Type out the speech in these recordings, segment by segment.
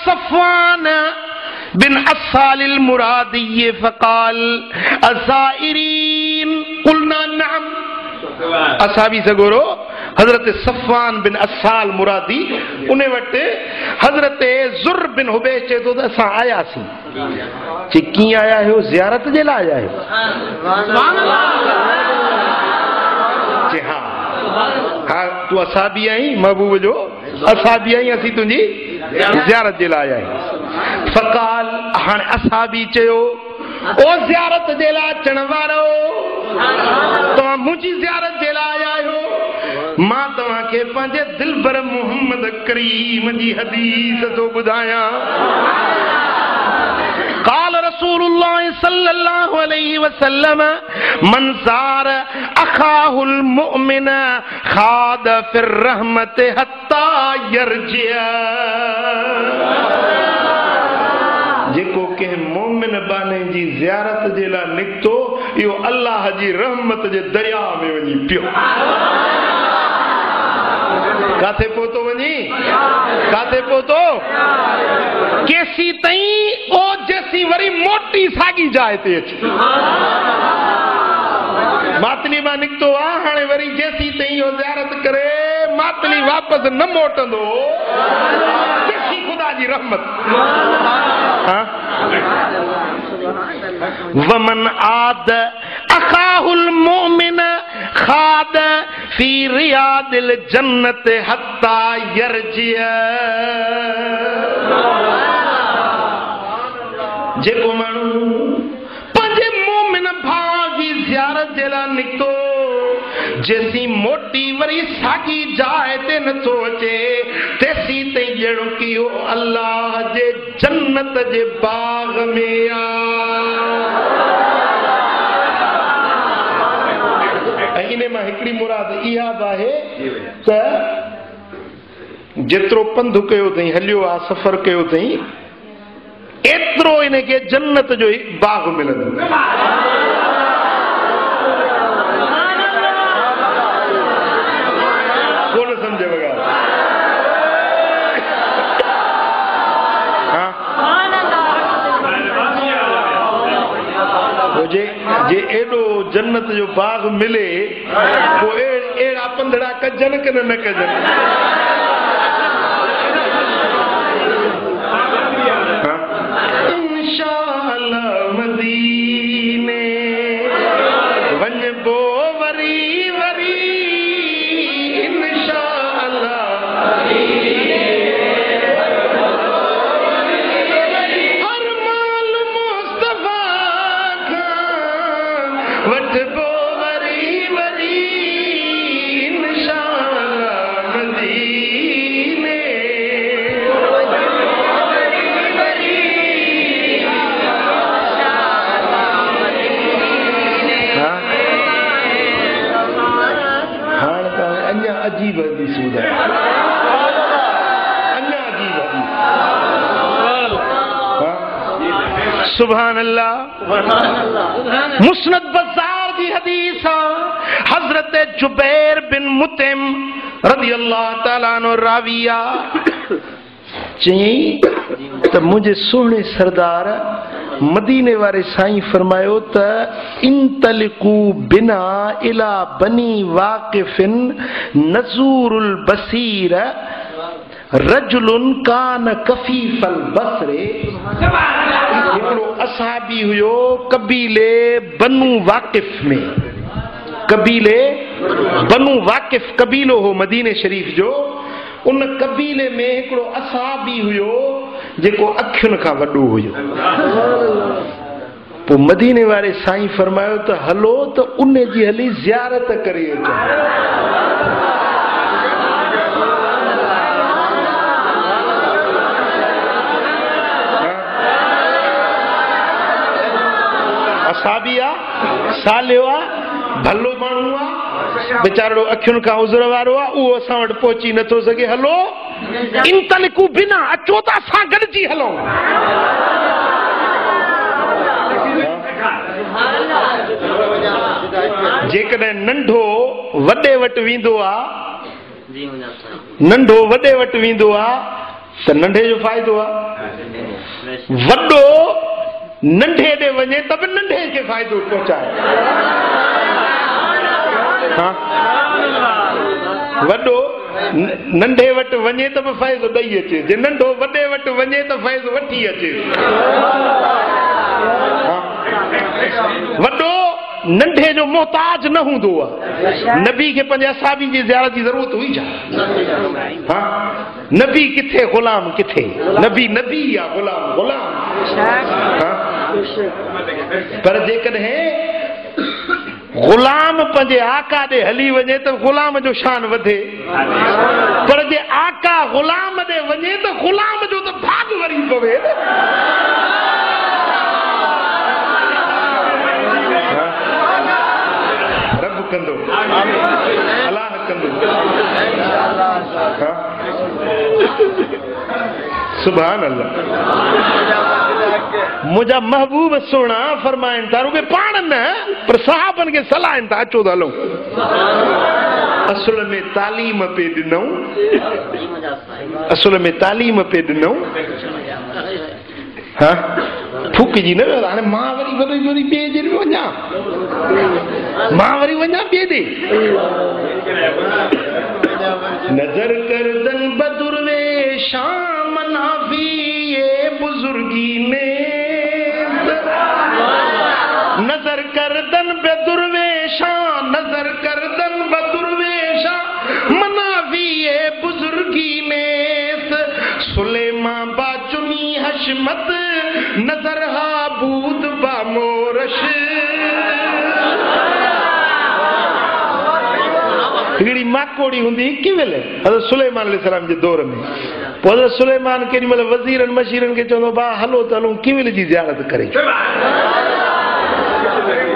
صفوان بن أسال المرادي فقال الزائرين قلنا نعم असाबी सगोरो हजरत सफ़वान बिन असाल मुरादी उन्हें वटे हजरत ज़ुर बिन हुबैश चे तो असां आयासीं चे कीअं आया हो ज़ियारत जे लाइ आया हो चे हाँ तू असाबी आई महबूब जो असाबी आई असीं तुंहिंजी ज़ियारत जे लाइ आया फ़क़ाल हाणे असाबी चयो ओ ज़ियारत जे लाइ अचण वारो तव्हां मुंहिंजी ज़ियारत जे लाइ आयो मां तव्हांखे पंहिंजे दिलबर मोहम्मद करीम जी हदीस थो ॿुधायां قال رسول الله صلى الله عليه وسلم من زار اخاه المؤمن خاض في الرحمه حتى يرجع जेको कंहिं मोमिन बाने जी ज़ियारत जे लाइ निकितो इहो अल्लाह जी रहमत जे दरिया में वञी पियो काथे पहुतो वञी काथे पहुतो केसी ताईं ओ जेसी वरी मोटी साॻी जाइ ते अचे मातली मां निकितो आहे हाणे वरी जेसी ताईं इहो ज़ियारत करे मातली वापसि न मोटंदो केसी ख़ुदा जी रहमत वमन आद अखाहुल मोमिन खाद फी रियादिल जन्नत हत्ता यरजिया जेको माण्हू पंहिंजे मोमिन भाउ जी ज़ियारत जे लाइ निकितो जेसी मोटी वरी साॻी जाइ ते नथो अचे तेसी ताईं ॼणो की अल्लाह जे जन्नत जे बाग़ में ऐं इन मां हिकिड़ी मुराद इहा बि आहे त जेतिरो पंधु कयो अथई हलियो आहे सफ़र कयो अथई एतिरो इनखे जन्नत जो बाग़ मिलंदो कोन सम्झ वॻा जे एॾो जन्नत जो बाग़ मिले पोइ अहिड़ा पंधड़ा कजनि की न कजनि इंशाअल्लाह मदीने वञबो वरी वरी इंशाअल्लाह हर माल मुस्तफा वठबो वरी वरी इंशाअल्लाह मदीने हाणे त अञा अजीब हदीस ॿुधाए अञा अजीब हदीस सुभान अल्लाह मुस्नद बज़ार जी हदीस हजरत जुबैर बिन मुतिम रज़ी अल्लाह ताला अन्हु राविया चई त मुंहिंजे सोहणे सरदार मदीने वारे साईं फरमायो त इंतलिकू बिना इला बनी वाकिफिन नज़ूरुल बसीर रजुलुन कान कफीफल बसरे हिकिड़ो असहाबी हुयो कबीले बनु वाकिफ में कबीले बनु वाकिफ कबीलो हो मदीने शरीफ जो उन कबीले में हिकिड़ो असहाबी हुयो जेको अखियुनि खां वॾो हुयो पोइ मदीने वारे साईं फरमायो त हलो त उन जी हली ज़ियारत करे अचो असहाबी आहे सालियो आहे भलो माण्हू आहे बेचारो अखियुनि खां उज़र वारो आहे उहो असां वटि पहुची नथो सघे हलो इंतलिकू बिना अचो त असां गॾिजी हलूं जेकॾहिं नंढो वॾे वटि वेंदो आहे नंढो वॾे वटि वेंदो आहे त नंढे जो फ़ाइदो आहे वॾो नंढे ॾे वञे त बि नंढे खे फ़ाइदो पहुचाए। वॾो नंढे वटि वञे त बि फ़ाइदो ॾेई अचे, जे नंढो वॾे वटि वञे त फ़ाइदो वठी अचे। वॾो नंढे जो मोहताज न हूंदो आहे। नबी खे पंहिंजे असाबी जी ज़ियारत जी ज़रूरत हुई छा? नबी किथे, ग़ुलाम किथे? नबी नबी आहे, ग़ुलाम ग़ुलाम। पर जेकॾहिं ग़ुलाम पंहिंजे आका ॾे हली वञे त ग़ुलाम जो शान वधे, पर जे आका ग़ुलाम ॾे वञे त ग़ुलाम जो त भाग वरी पवे। रब कंदो, अलाह कंदो। सुभान अल्लाह। मुंहिंजा महबूब सोना फरमाइनि था, रुॻो पाण न पर सहाबनि खे सलाहनि था, अचो त हलूं। असुल में तालीम पे ॾिनऊं, असुल में तालीम पे ॾिनऊं। हा फूकिजी न वियो, हाणे मां वरी ॿिए जे वञा, मां वरी वञा ॿिए ॾे। नज़र करदन बदुर्वे शाम नाफी ये बुजुर्गी ने, नजर करदन बदुर्वे शाम, नजर करदन बदुर्वे शाम मनाफी ये बुजुर्गी ने। सुलेमा बाचुनी हशमत नजर हा बूद बा मोरश। हिकिड़ी माकोड़ी हूंदी किविल हज़रत सुलेमान अलैहिस्सलाम जे दौर में। पोइ हज़रत सुलेमान केॾी महिल वज़ीरनि मशीरनि खे चवंदो, भाउ हलो त हलूं किविल जी ज़ियारत करे।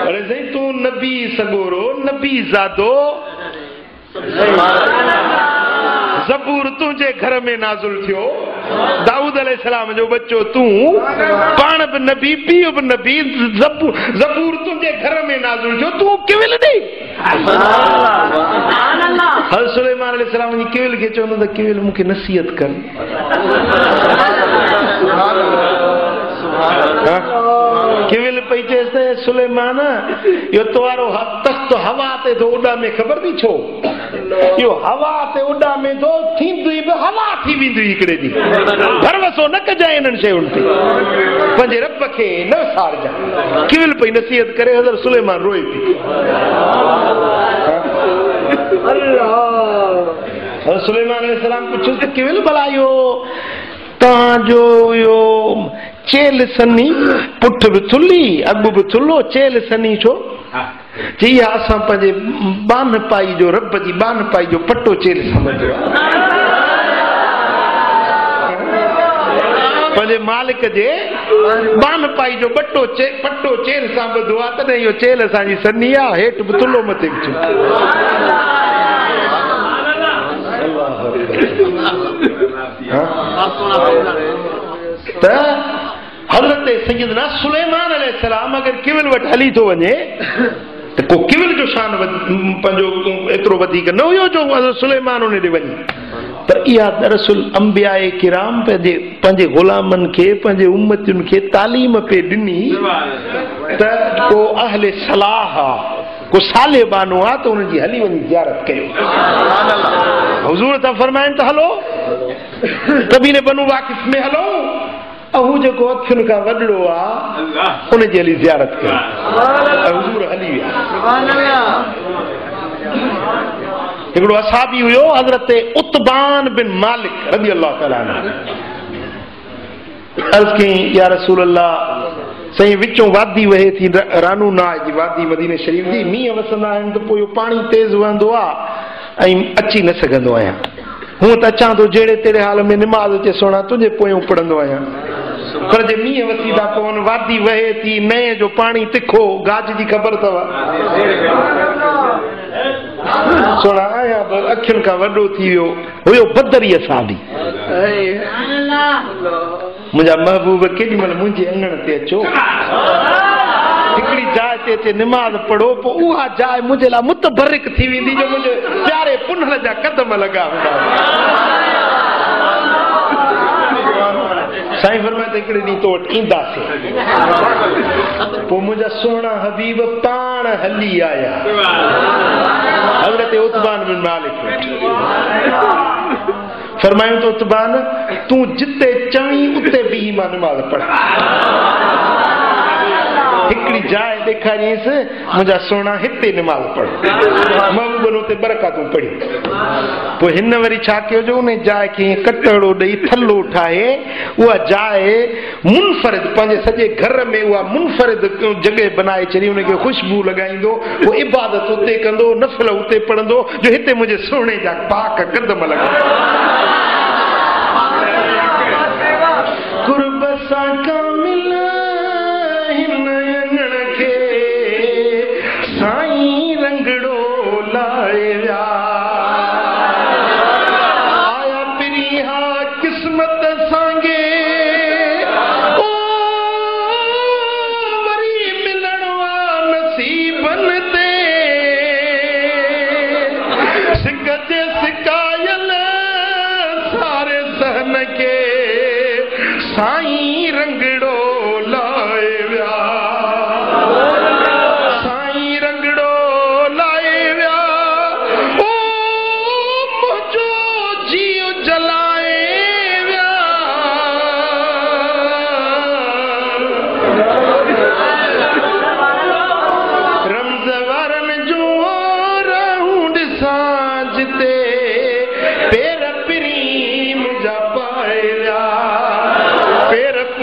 अरे साईं तूं नबी सगोरो, नबी ज़ादो, ज़बूर तुंहिंजे घर में नाज़ुल थियो, दाऊद अलैहिस्सलाम जो बच्चो तूं, पाण बि नबी, पीउ बि नबी, ज़बूर तुंहिंजे घर में नाज़ुल थियो, तूं किविल ॾे। हज़रत सुलेमान अलैहिस्सलाम जी किविल खे चवंदो त किविल मूंखे नसीहत कर। किविल पई चएसि त सुलेमान इहो तुवारो तख़्त हवा ते थो उॾामे, ख़बर थी छो? इहो हवा ते उॾामे थो, थींदी बि हवा थी वेंदी हिकिड़े ॾींहुं। भरवसो न कजांइ इन्हनि शयुनि ते, पंहिंजे रब खे न विसारजांइ। किविल पई नसीहत करे, हज़रत सुलेमान रोए पई। हज़रत सुलेमान अलैहिस्सलाम पुछियोसि त किविल भला इहो तव्हांजो इहो चेल सनी, पुठ बि थुली अॻु बि थुलो, चेल सनी छो? जी असां पंहिंजे बान पाई जो, रब जी बान पाई जो पटो चेल समझो आहे। पंहिंजे मालिक जे बान पाई जो पटो चेल सां ॿधो आहे, तॾहिं इहो चेल असांजी सनी आहे, हेठि बि थुलो मथे बि थुलो। त हज़रत सैयदना सुलेमान अलैहिस्सलाम अगरि किविल वटि हली थो वञे त को किविल जो शान पंहिंजो एतिरो वधीक न हुयो जो हज़रत सुलेमान उन ॾे वञे। पर इहा दरअसल अंबियाए किराम पंहिंजे ग़ुलामनि खे, पंहिंजे उम्मतियुनि खे तालीम पे ॾिनी त को अहले सलाह आहे, को साले बानो आहे, त उन्हनि जी हली वञी ज़ियारत कयो। हुज़ूर था फरमाइनि त हलो कबीले बनु वाक़िफ़ में हलो, ऐं हू जेको अखियुनि खां वॾड़ो आहे उनजी हली ज़ियारत कयो। हुज़ूर हली विया। हिकिड़ो असाबी हुयो हज़रत उत्बान बिन मालिक रज़ी अल्लाह तआला अन्हु। अर्ज़ कई या रसूल अल्लाह, साईं विचों वादी वहे थी, रानूना जी वादी मदीने शरीफ जी, मींहं वसंदा आहिनि त पोइ इहो पाणी तेज़ वहंदो आहे ऐं अची न सघंदो आहियां। हूअं त अचां थो जहिड़े तहिड़े हाल में निमाज़ अचे सोना तुंहिंजे पोयों पढ़ंदो आहियां, पर जे मींहं वसी था पवनि, वादी वहे थी, नए जो पाणी तिखो, गाज जी ख़बर अथव सोना आहियां, पर अखियुनि खां वॾो थी वियो हुयो बदरीअ साहबी। मुंहिंजा महबूब केॾी महिल मुंहिंजे अंगण ते अचो, हिकिड़ी जाइ ते अचे निमाज़ पढ़ो, पोइ उहा जाइ मुंहिंजे लाइ मुतबरिक थी वेंदी जो मुंहिंजे प्यारे पुनर जा कदम लॻा हूंदा। साईं फरमाए त हिकिड़े ॾींहुं तो वटि ईंदासीं पोइ मुंहिंजा सुहिणा हबीब पाण हली आया हज़रत उतबान बिन मालिक फरमायूं तो उतबान तूं जिते चवीं उते भी मां नमाज़ पढ़ हिकिड़ी जाइ ॾेखारींसि मुंहिंजा सोना हिते नमाज़ पढ़ महबूबनि उते बरक़तूं पढ़ी पोइ हिन वरी छा कयो जो उन जाइ खे कटड़ो ॾेई थल्लो ठाहे उहा जाइ मुनफरिद पंहिंजे सॼे घर में उहा मुनफरिद जॻह बनाए छॾी उनखे ख़ुशबू लॻाईंदो पोइ इबादत उते कंदो नफ़िल उते पढ़ंदो जो हिते मुंहिंजे सोने जा पाक कदम लॻा कुर्ब सां कामिल साईं रंगड़ो लाए व्या आया पिरिहा किस्मत सांगे ओ वरी मिलणवा नसीबन ते सिक जे सिकायल सारे सहन के साईं रंगड़ो लाए व्या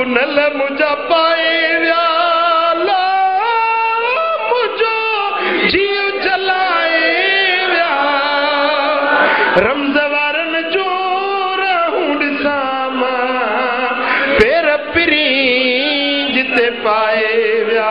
नल मुझा पाए व्या ला मुझो जीव जलाए व्या रमज़ वारन जो रहूं ॾिसां पेर पिरी जिते पाए व्या